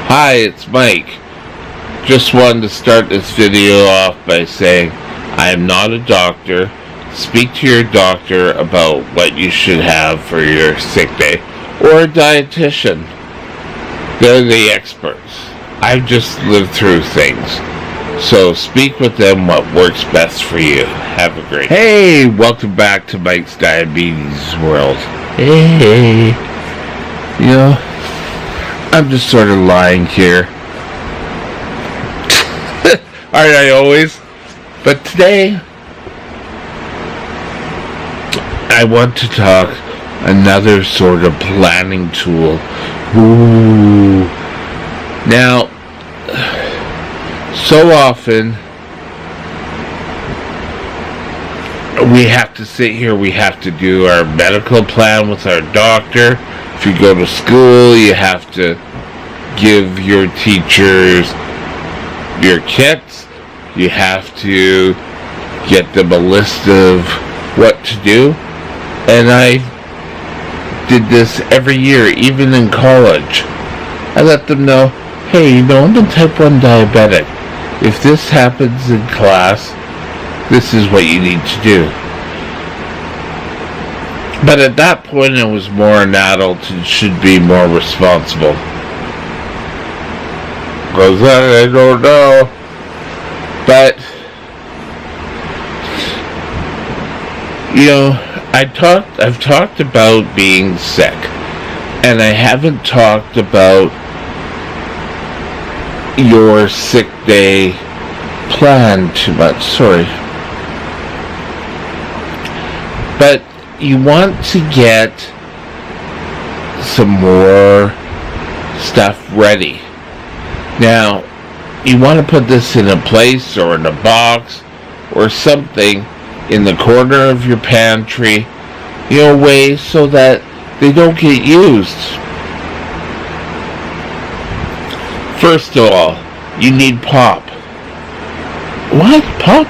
Hi, it's Mike. Just wanted to start this video off by saying I am not a doctor. Speak to your doctor about what you should have for your sick day, or a dietitian. They're the experts. I've just lived through things. So speak with them what works best for you. Have a great day. Hey, welcome back to Mike's Diabetes World. Hey. You know, I'm just sort of lying here. Aren't I always? But today, I want to talk another sort of planning tool. Ooh. Now, so often, we have to sit here, we have to do our medical plan with our doctor. If you go to school, you have to give your teachers your kits. You have to get them a list of what to do. And I did this every year, even in college. I let them know, hey, you know, I'm a type 1 diabetic. If this happens in class, this is what you need to do. But at that point, I was more an adult and should be more responsible. Because I don't know. But, you know, I've talked about being sick. And I haven't talked about your sick day plan too much. Sorry. But you want to get some more stuff ready. Now, you want to put this in a place or in a box or something in the corner of your pantry, you know, way so that they don't get used. First of all, you need pop. What? Pop?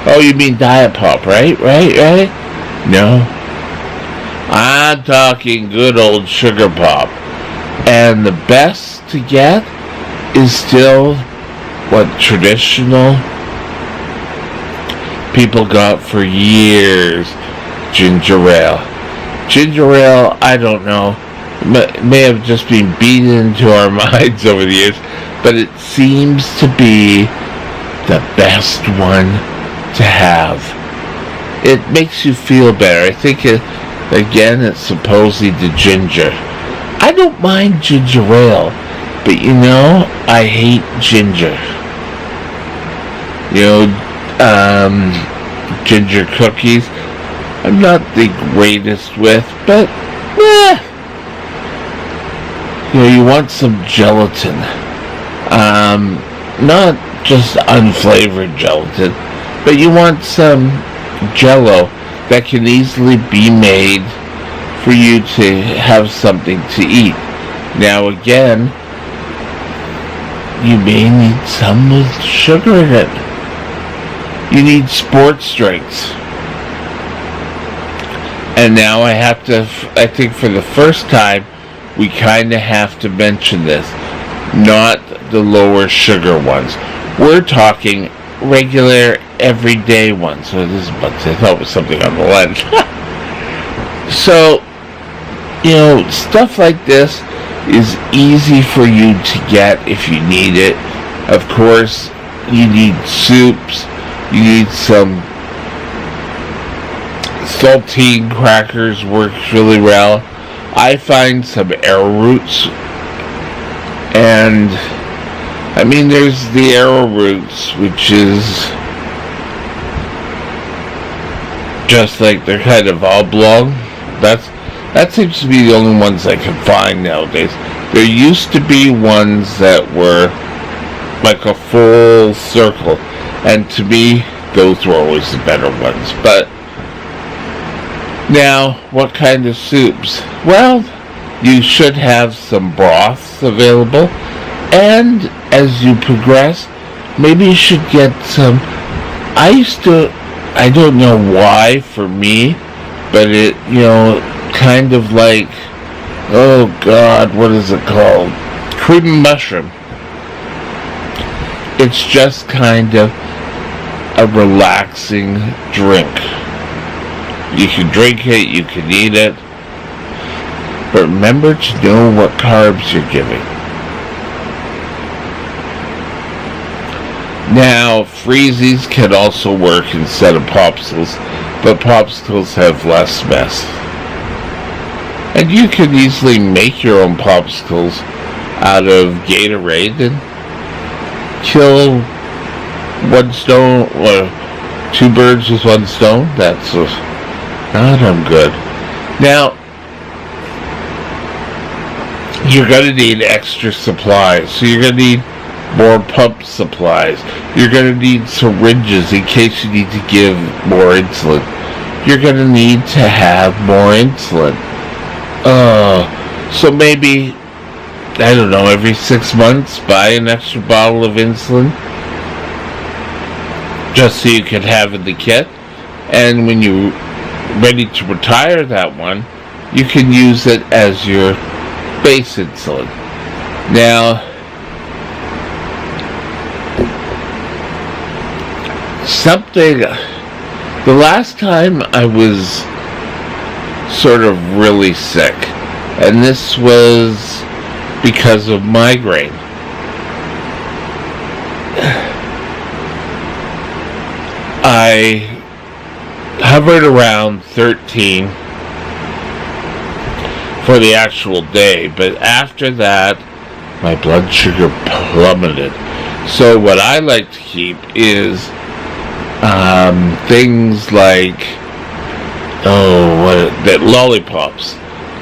Oh, you mean diet pop, right? No. I'm talking good old sugar pop. And the best to get is still what traditional people got for years. Ginger ale. Ginger ale, I don't know, may have just been beaten into our minds over the years, but it seems to be the best one to have. It makes you feel better. I think, again, it's supposedly the ginger. I don't mind ginger ale, but you know, I hate ginger. You know, ginger cookies, I'm not the greatest with, but, you know, you want some gelatin. Not just unflavored gelatin, but you want some Jell-O that can easily be made for you to have something to eat. Now again, you may need some with sugar in it. You need sports drinks. And now I think for the first time, we kind of have to mention this. Not the lower sugar ones. We're talking regular, everyday ones. So this is I thought it was something on the lens. So, stuff like this is easy for you to get if you need it. Of course, you need soups. You need some saltine crackers, works really well. I find some arrowroots, and there's the arrowroots, which is just like they're kind of oblong. That seems to be the only ones I can find nowadays. There used to be ones that were like a full circle, and to me, those were always the better ones. But now, what kind of soups? Well, you should have some broths available, and as you progress, maybe you should get some. I don't know why for me, but it, kind of like, oh God, what is it called? Cream mushroom. It's just kind of a relaxing drink. You can drink it, you can eat it, but remember to know what carbs you're giving. Now, freezies can also work instead of popsicles, but popsicles have less mess. And you can easily make your own popsicles out of Gatorade and kill one stone, or two birds with one stone. That's I'm good. Now, you're going to need extra supplies. So you're going to need more pump supplies. You're going to need syringes in case you need to give more insulin. You're going to need to have more insulin. So maybe, I don't know, every 6 months, buy an extra bottle of insulin, just so you can have in the kit. And when you're ready to retire that one, you can use it as your base insulin. Now, the last time I was sort of really sick, and this was because of migraine. I hovered around 13 for the actual day, but after that, my blood sugar plummeted. So what I like to keep is things like lollipops,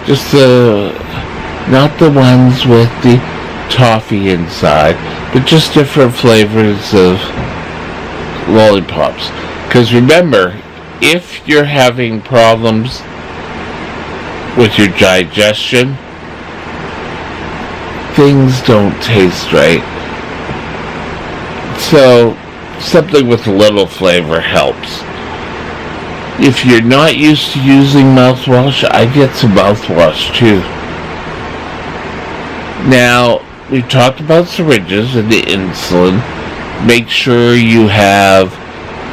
just not the ones with the toffee inside, but just different flavors of lollipops. Because remember, if you're having problems with your digestion, things don't taste right. So something with a little flavor helps. If you're not used to using mouthwash, I get some mouthwash too. Now, we talked about syringes and the insulin. Make sure you have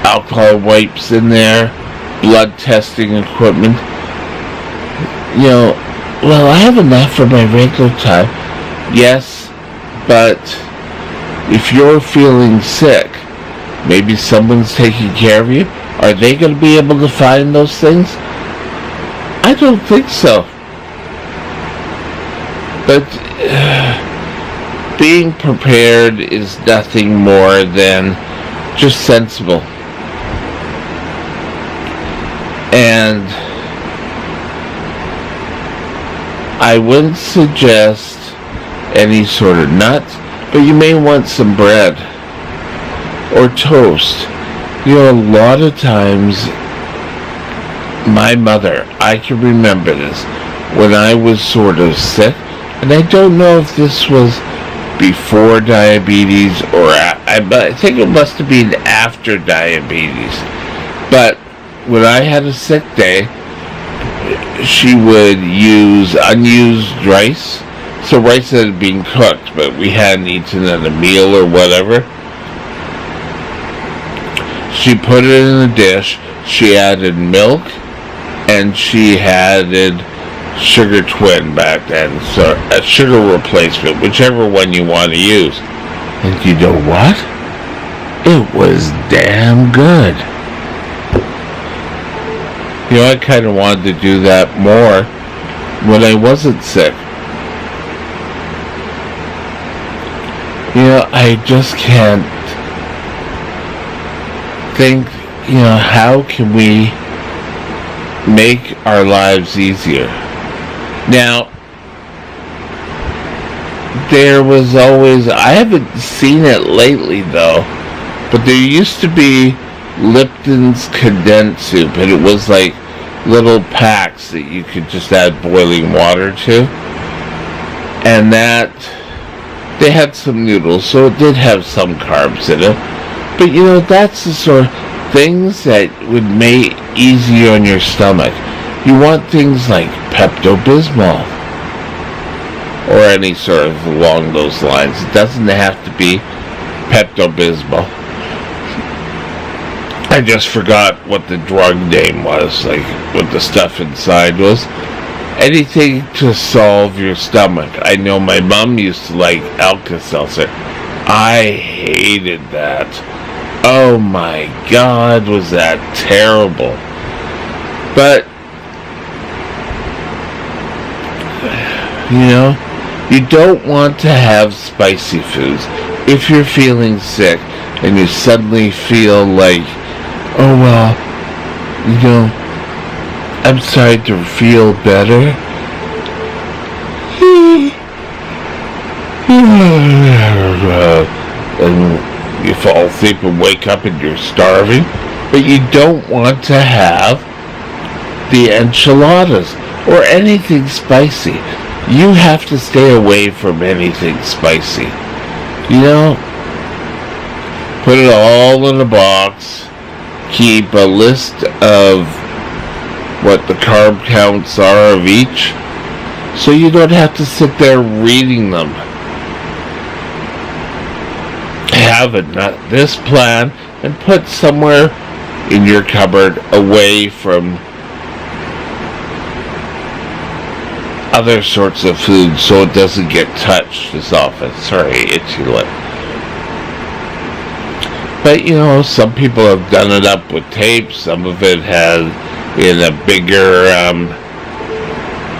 alcohol wipes in there, blood testing equipment. Well, I have enough for my regular time. Yes, but if you're feeling sick, maybe someone's taking care of you. Are they going to be able to find those things? I don't think so. But being prepared is nothing more than just sensible. And I wouldn't suggest any sort of nuts, but you may want some bread or toast. A lot of times, my mother, I can remember this, when I was sort of sick, and I don't know if this was before diabetes or I think it must have been after diabetes. But when I had a sick day, she would use unused rice. So rice that had been cooked, but we hadn't eaten at a meal or whatever. She put it in a dish. She added milk, and she added Sugar Twin back then, so a sugar replacement, whichever one you want to use. And you know what? It was damn good. You know, I kind of wanted to do that more when I wasn't sick. You know, I just can't think, how can we make our lives easier? Now, there was always, I haven't seen it lately though, but there used to be Lipton's condensed soup, and it was like little packs that you could just add boiling water to. And that, they had some noodles, so it did have some carbs in it. But that's the sort of things that would make easier on your stomach. You want things like Pepto-Bismol or any sort of along those lines. It doesn't have to be Pepto-Bismol. I just forgot what the drug name was, like what the stuff inside was. Anything to solve your stomach. I know my mom used to like Alka-Seltzer. I hated that. Oh my God, was that terrible. But, you don't want to have spicy foods. If you're feeling sick and you suddenly feel like, oh well, I'm starting to feel better. And you fall asleep and wake up and you're starving. But you don't want to have the enchiladas or anything spicy. You have to stay away from anything spicy. Put it all in a box. Keep a list of what the carb counts are of each, so you don't have to sit there reading them. Have this plan and put somewhere in your cupboard away from other sorts of food so it doesn't get touched as often. Sorry, itchy lip. But some people have done it up with tape. Some of it has in a bigger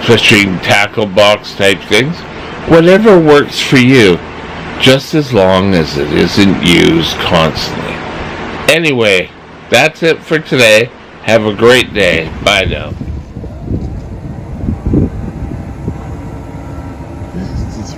fishing tackle box type things. Whatever works for you, just as long as it isn't used constantly. Anyway, that's it for today. Have a great day. Bye now. This is